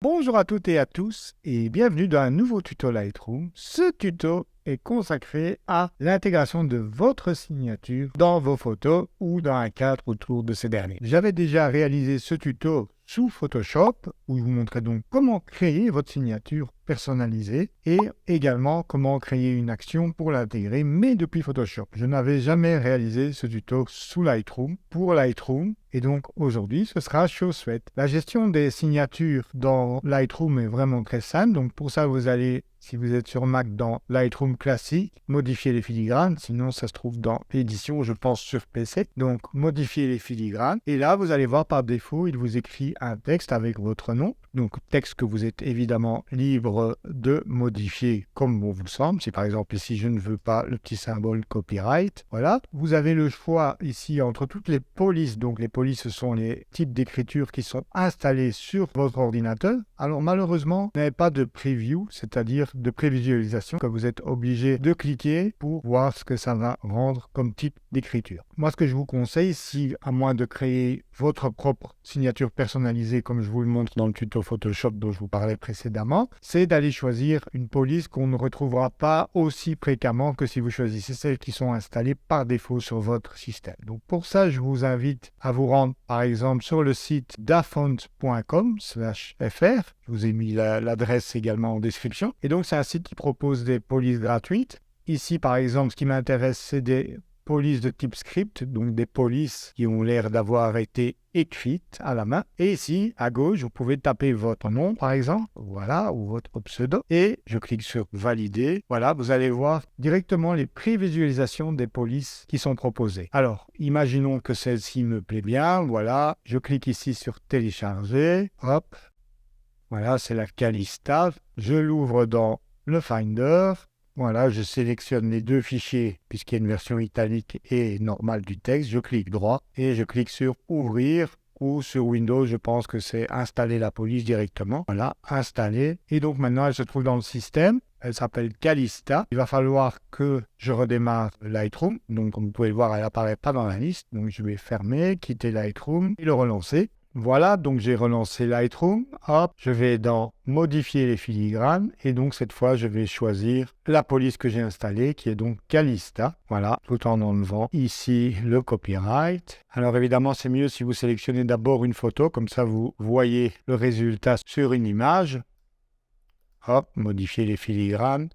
Bonjour à toutes et à tous et bienvenue dans un nouveau tuto Lightroom. Ce tuto est consacré à l'intégration de votre signature dans vos photos ou dans un cadre autour de ces derniers. J'avais déjà réalisé ce tuto sous Photoshop où je vous montrais donc comment créer votre signature personnalisée et également comment créer une action pour l'intégrer mais depuis Photoshop. Je n'avais jamais réalisé ce tuto sous Lightroom pour Lightroom. Et donc aujourd'hui, ce sera chose faite. La gestion des signatures dans Lightroom est vraiment très simple. Donc pour ça, vous allez, si vous êtes sur Mac, dans Lightroom classique, modifier les filigranes. Sinon, ça se trouve dans édition, je pense, sur PC. Donc modifier les filigranes. Et là, vous allez voir par défaut, il vous écrit un texte avec votre nom. Donc texte que vous êtes évidemment libre de modifier comme bon vous le semble. Si par exemple ici, je ne veux pas le petit symbole copyright. Voilà. Vous avez le choix ici entre toutes les polices. Donc les polices, ce sont les types d'écriture qui sont installés sur votre ordinateur. Alors malheureusement, vous n'avez pas de preview, c'est-à-dire de prévisualisation que vous êtes obligé de cliquer pour voir ce que ça va rendre comme type d'écriture. Moi, ce que je vous conseille, si à moins de créer votre propre signature personnalisée, comme je vous le montre dans le tuto Photoshop dont je vous parlais précédemment, c'est d'aller choisir une police qu'on ne retrouvera pas aussi fréquemment que si vous choisissez celles qui sont installées par défaut sur votre système. Donc pour ça, je vous invite à vous rendre par exemple sur le site dafont.com/fr. Je vous ai mis l'adresse également en description. Et donc c'est un site qui propose des polices gratuites. Ici par exemple, ce qui m'intéresse, c'est des polices de type script, donc des polices qui ont l'air d'avoir été écrites à la main. Et ici, à gauche, vous pouvez taper votre nom, par exemple, voilà, ou votre pseudo. Et je clique sur Valider. Voilà, vous allez voir directement les prévisualisations des polices qui sont proposées. Alors, imaginons que celle-ci me plaît bien. Voilà, je clique ici sur Télécharger. Hop, voilà, c'est la Calista. Je l'ouvre dans le Finder. Voilà, je sélectionne les deux fichiers puisqu'il y a une version italique et normale du texte. Je clique droit et je clique sur Ouvrir ou sur Windows, je pense que c'est Installer la police directement. Voilà, Installer. Et donc maintenant, elle se trouve dans le système. Elle s'appelle Calista. Il va falloir que je redémarre Lightroom. Donc, comme vous pouvez le voir, elle n'apparaît pas dans la liste. Donc, je vais fermer, quitter Lightroom et le relancer. Voilà, donc j'ai relancé Lightroom. Hop, je vais dans Modifier les filigranes. Et donc, cette fois, je vais choisir la police que j'ai installée, qui est donc Calista. Voilà, tout en enlevant ici le copyright. Alors, évidemment, c'est mieux si vous sélectionnez d'abord une photo. Comme ça, vous voyez le résultat sur une image. Hop, modifier les filigranes.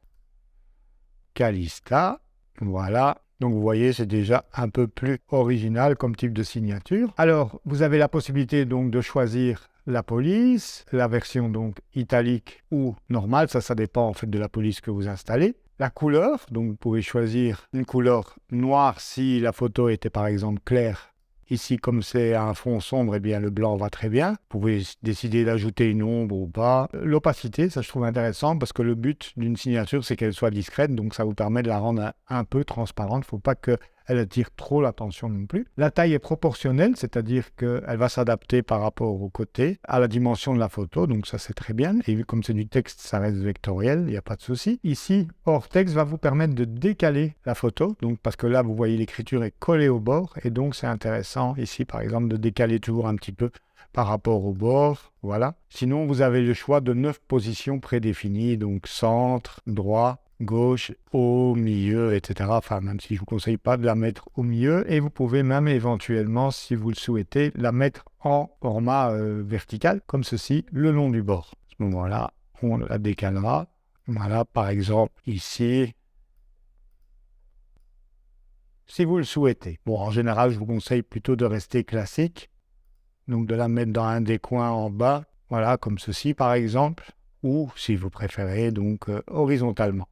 Calista. Voilà. Donc vous voyez, c'est déjà un peu plus original comme type de signature. Alors, vous avez la possibilité donc de choisir la police, la version donc italique ou normale, ça dépend en fait de la police que vous installez. La couleur, donc vous pouvez choisir une couleur noire si la photo était par exemple claire. Ici, comme c'est un fond sombre, eh bien, le blanc va très bien. Vous pouvez décider d'ajouter une ombre ou pas. L'opacité, ça je trouve intéressant parce que le but d'une signature, c'est qu'elle soit discrète. Donc, ça vous permet de la rendre un peu transparente. Il ne faut pas qu'elle attire trop l'attention non plus. La taille est proportionnelle, c'est-à-dire qu'elle va s'adapter par rapport au côté, à la dimension de la photo. Donc, ça, c'est très bien. Et vu comme c'est du texte, ça reste vectoriel, il n'y a pas de souci. Ici, hors texte va vous permettre de décaler la photo. Donc, parce que là, vous voyez, l'écriture est collée au bord. Et donc, c'est intéressant ici, par exemple, de décaler toujours un petit peu par rapport au bord. Voilà. Sinon, vous avez le choix de 9 positions prédéfinies. Donc, centre, droit, gauche, au milieu, etc. Enfin, même si je ne vous conseille pas de la mettre au milieu. Et vous pouvez même éventuellement, si vous le souhaitez, la mettre en format vertical, comme ceci, le long du bord. À ce moment-là, on la décalera. Voilà, par exemple, ici, si vous le souhaitez. Bon, en général, je vous conseille plutôt de rester classique. Donc, de la mettre dans un des coins en bas. Voilà, comme ceci, par exemple. Ou, si vous préférez, donc horizontalement.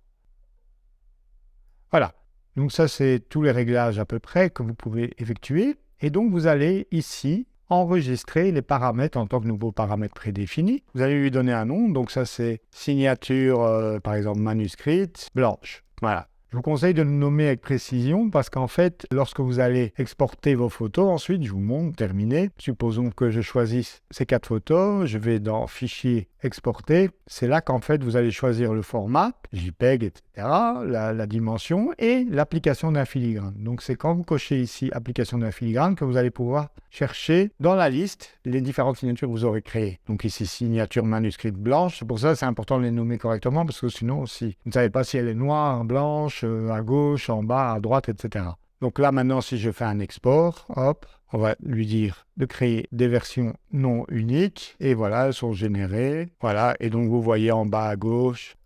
Voilà, donc ça c'est tous les réglages à peu près que vous pouvez effectuer. Et donc vous allez ici enregistrer les paramètres en tant que nouveaux paramètres prédéfinis. Vous allez lui donner un nom, donc ça c'est signature par exemple manuscrite blanche. Voilà, Je vous conseille de le nommer avec précision parce qu'en fait, lorsque vous allez exporter vos photos, ensuite, je vous montre, terminé. Supposons que je choisisse ces 4 photos, je vais dans Fichier, Exporter. C'est là qu'en fait, vous allez choisir le format, JPEG, etc., la dimension et l'application d'un filigrane. Donc, c'est quand vous cochez ici Application d'un filigrane que vous allez pouvoir chercher dans la liste les différentes signatures que vous aurez créées. Donc ici, signature manuscrite blanche. C'est pour ça que c'est important de les nommer correctement parce que sinon, si vous ne savez pas si elle est noire, blanche, à gauche, en bas, à droite, etc. Donc là, maintenant, si je fais un export, hop, on va lui dire de créer des versions non uniques. Et voilà, elles sont générées. Voilà, et donc vous voyez en bas à gauche,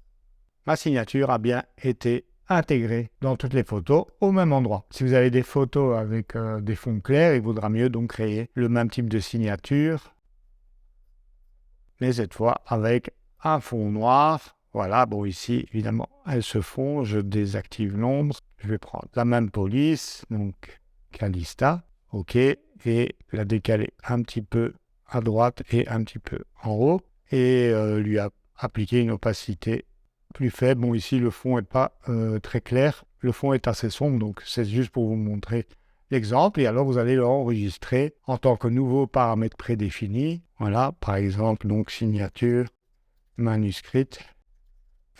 ma signature a bien été intégrée dans toutes les photos au même endroit. Si vous avez des photos avec des fonds clairs, il vaudra mieux donc créer le même type de signature, mais cette fois avec un fond noir. Voilà, bon ici, évidemment, elles se font, je désactive l'ombre. Je vais prendre la même police, donc Calista, OK, et la décaler un petit peu à droite et un petit peu en haut, et lui appliquer une opacité plus faible. Bon, ici, le fond n'est pas très clair, le fond est assez sombre, donc c'est juste pour vous montrer l'exemple, et alors vous allez l'enregistrer en tant que nouveau paramètre prédéfini. Voilà, par exemple, donc signature, manuscrite,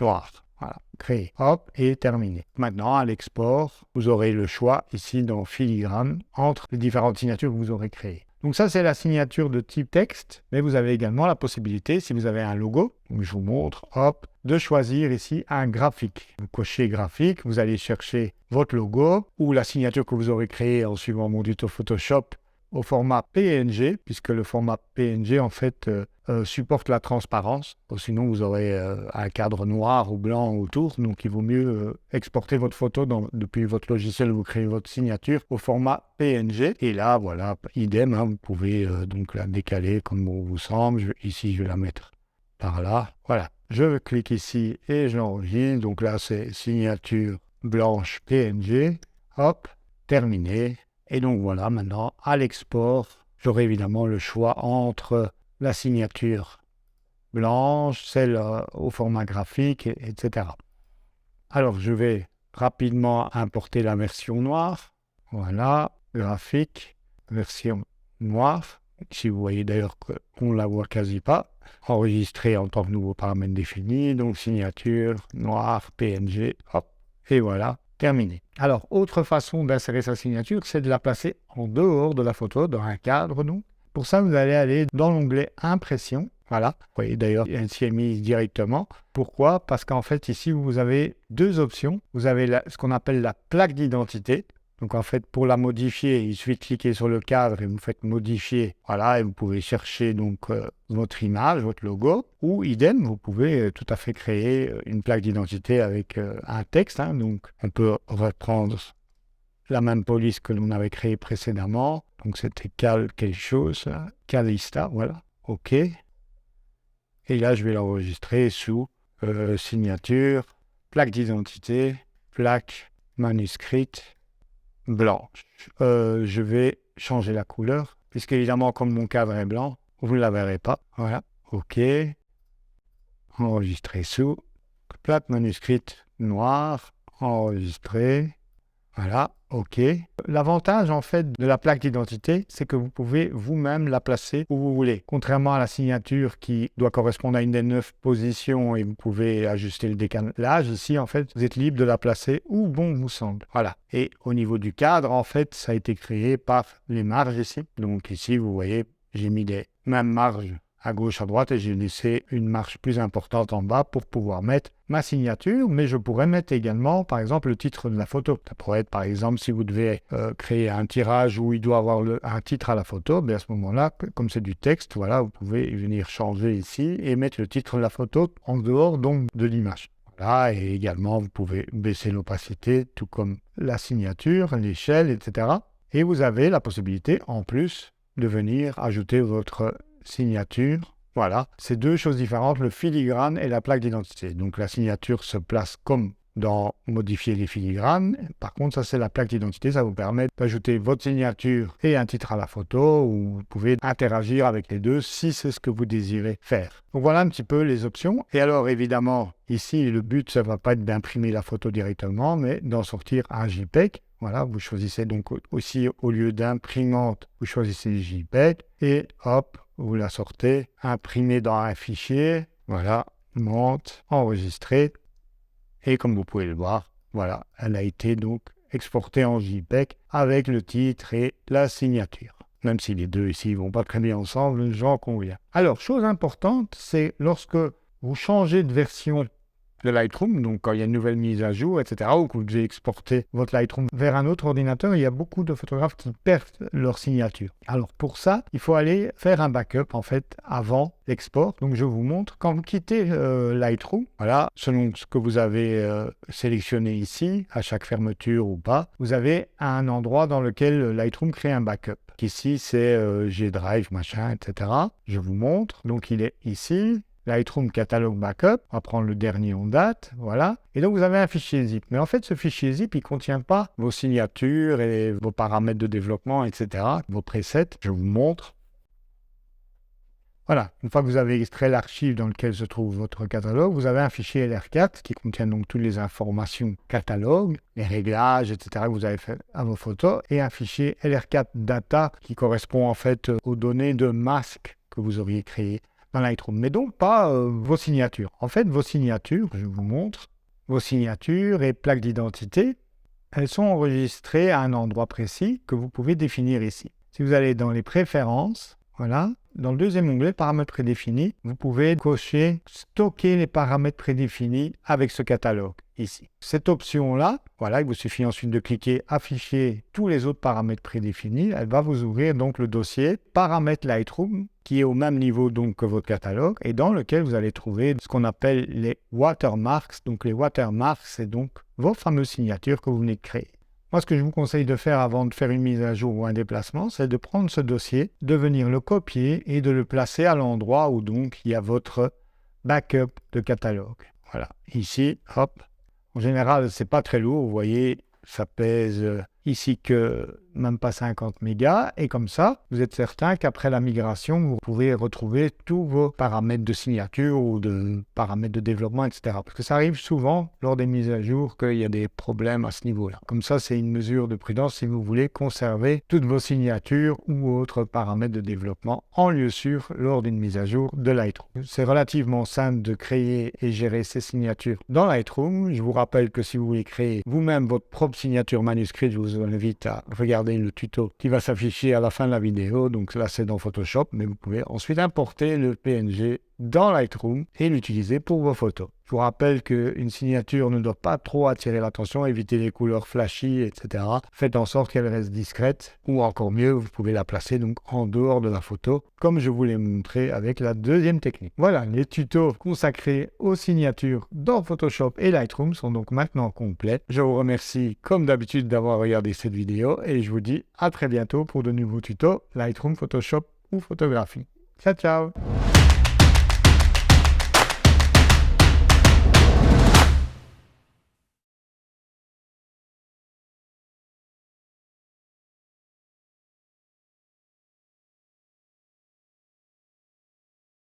noir. Voilà, créé, hop, et terminé. Maintenant, à l'export, vous aurez le choix ici dans Filigrane entre les différentes signatures que vous aurez créées. Donc ça, c'est la signature de type texte, mais vous avez également la possibilité, si vous avez un logo, donc je vous montre, hop, de choisir ici un graphique. Vous cochez graphique, vous allez chercher votre logo ou la signature que vous aurez créée en suivant mon tuto Photoshop au format PNG, puisque le format PNG, en fait, supporte la transparence. Sinon, vous aurez un cadre noir ou blanc autour. Donc, il vaut mieux exporter votre photo depuis votre logiciel où vous créez votre signature au format PNG. Et là, voilà, idem, hein, vous pouvez donc la décaler comme bon vous semble. Ici, je vais la mettre par là. Voilà. Je clique ici et je l'enregistre. Donc là, c'est signature blanche PNG. Hop, terminé. Et donc voilà, maintenant, à l'export, j'aurai évidemment le choix entre la signature blanche, celle au format graphique, etc. Alors, je vais rapidement importer la version noire. Voilà, graphique, version noire. Ici, vous voyez d'ailleurs qu'on ne la voit quasi pas. Enregistré en tant que nouveau paramètre défini. Donc, signature, noir, PNG, hop, et voilà. Terminé. Alors, autre façon d'insérer sa signature, c'est de la placer en dehors de la photo, dans un cadre, donc. Pour ça, vous allez aller dans l'onglet Impression. Voilà. Vous voyez d'ailleurs, elle s'y est mise directement. Pourquoi? Parce qu'en fait, ici, vous avez deux options. Vous avez ce qu'on appelle la plaque d'identité. Donc, en fait, pour la modifier, il suffit de cliquer sur le cadre et vous faites modifier. Voilà, et vous pouvez chercher donc votre image, votre logo. Ou idem, vous pouvez tout à fait créer une plaque d'identité avec un texte. Hein. Donc, on peut reprendre la même police que l'on avait créée précédemment. Donc, c'était quelque chose, là. Calista, voilà. OK. Et là, je vais l'enregistrer sous signature, plaque d'identité, plaque manuscrite, blanche. Je vais changer la couleur, puisque évidemment, comme mon cadre est blanc, vous ne la verrez pas. Voilà, OK. Enregistrer sous. Plaque manuscrite noire, enregistrer. Voilà, OK. L'avantage, en fait, de la plaque d'identité, c'est que vous pouvez vous-même la placer où vous voulez. Contrairement à la signature qui doit correspondre à une des 9 positions et vous pouvez ajuster le décalage, ici, en fait, vous êtes libre de la placer où bon vous semble. Voilà. Et au niveau du cadre, en fait, ça a été créé par les marges ici. Donc ici, vous voyez, j'ai mis les mêmes marges à gauche, à droite, et j'ai laissé une marge plus importante en bas pour pouvoir mettre ma signature, mais je pourrais mettre également, par exemple, le titre de la photo. Ça pourrait être, par exemple, si vous devez créer un tirage où il doit avoir un titre à la photo, bien à ce moment-là, comme c'est du texte, voilà, vous pouvez venir changer ici et mettre le titre de la photo en dehors donc de l'image. Voilà, et également, vous pouvez baisser l'opacité, tout comme la signature, l'échelle, etc. Et vous avez la possibilité, en plus, de venir ajouter votre signature. Voilà, c'est deux choses différentes, le filigrane et la plaque d'identité. Donc la signature se place comme dans modifier les filigranes. Par contre, ça c'est la plaque d'identité, ça vous permet d'ajouter votre signature et un titre à la photo, ou vous pouvez interagir avec les deux si c'est ce que vous désirez faire. Donc voilà un petit peu les options. Et alors évidemment, ici le but, ça ne va pas être d'imprimer la photo directement, mais d'en sortir un JPEG. Voilà, vous choisissez donc aussi, au lieu d'imprimante, vous choisissez JPEG et hop, vous la sortez, imprimez dans un fichier, voilà, monte, enregistré. Et comme vous pouvez le voir, voilà, elle a été donc exportée en JPEG avec le titre et la signature. Même si les deux ici ne vont pas très bien ensemble, j'en conviens. Alors, chose importante, c'est lorsque vous changez de version de Lightroom, donc quand il y a une nouvelle mise à jour, etc., ou que vous devez exporter votre Lightroom vers un autre ordinateur, il y a beaucoup de photographes qui perdent leur signature. Alors pour ça, il faut aller faire un backup en fait avant l'export. Donc je vous montre, quand vous quittez Lightroom, voilà, selon ce que vous avez sélectionné ici, à chaque fermeture ou pas, vous avez un endroit dans lequel Lightroom crée un backup. Ici c'est G-Drive, machin, etc. Je vous montre, donc il est ici. Lightroom Catalogue Backup, on va prendre le dernier en date, voilà. Et donc vous avez un fichier zip. Mais en fait, ce fichier zip, il ne contient pas vos signatures et vos paramètres de développement, etc., vos presets. Je vous montre. Voilà, une fois que vous avez extrait l'archive dans lequel se trouve votre catalogue, vous avez un fichier LR4 qui contient donc toutes les informations catalogue, les réglages, etc., que vous avez fait à vos photos, et un fichier LR4 Data qui correspond en fait aux données de masque que vous auriez créées dans Lightroom, mais donc pas vos signatures. En fait, vos signatures, je vous montre, vos signatures et plaques d'identité, elles sont enregistrées à un endroit précis que vous pouvez définir ici. Si vous allez dans les préférences, voilà, dans le deuxième onglet, paramètres prédéfinis, vous pouvez cocher stocker les paramètres prédéfinis avec ce catalogue ici. Cette option-là, voilà, il vous suffit ensuite de cliquer afficher tous les autres paramètres prédéfinis. Elle va vous ouvrir donc le dossier paramètres Lightroom qui est au même niveau donc que votre catalogue et dans lequel vous allez trouver ce qu'on appelle les watermarks. Donc les watermarks, c'est donc vos fameuses signatures que vous venez de créer. Moi, ce que je vous conseille de faire avant de faire une mise à jour ou un déplacement, c'est de prendre ce dossier, de venir le copier et de le placer à l'endroit où donc il y a votre backup de catalogue. Voilà, ici, hop. En général, c'est pas très lourd, vous voyez, ça pèse ici que même pas 50 mégas, et comme ça, vous êtes certain qu'après la migration, vous pouvez retrouver tous vos paramètres de signature ou de paramètres de développement, etc. Parce que ça arrive souvent lors des mises à jour qu'il y a des problèmes à ce niveau-là. Comme ça, c'est une mesure de prudence si vous voulez conserver toutes vos signatures ou autres paramètres de développement en lieu sûr lors d'une mise à jour de Lightroom. C'est relativement simple de créer et gérer ces signatures dans Lightroom. Je vous rappelle que si vous voulez créer vous-même votre propre signature manuscrite, je vous invite à regarder le tuto qui va s'afficher à la fin de la vidéo. Donc là, c'est dans Photoshop, mais vous pouvez ensuite importer le PNG dans Lightroom et l'utiliser pour vos photos. Je vous rappelle qu'une signature ne doit pas trop attirer l'attention, éviter les couleurs flashy, etc. Faites en sorte qu'elle reste discrète, ou encore mieux, vous pouvez la placer donc en dehors de la photo, comme je vous l'ai montré avec la deuxième technique. Voilà, les tutos consacrés aux signatures dans Photoshop et Lightroom sont donc maintenant complets. Je vous remercie comme d'habitude d'avoir regardé cette vidéo et je vous dis à très bientôt pour de nouveaux tutos Lightroom, Photoshop ou photographie. Ciao, ciao!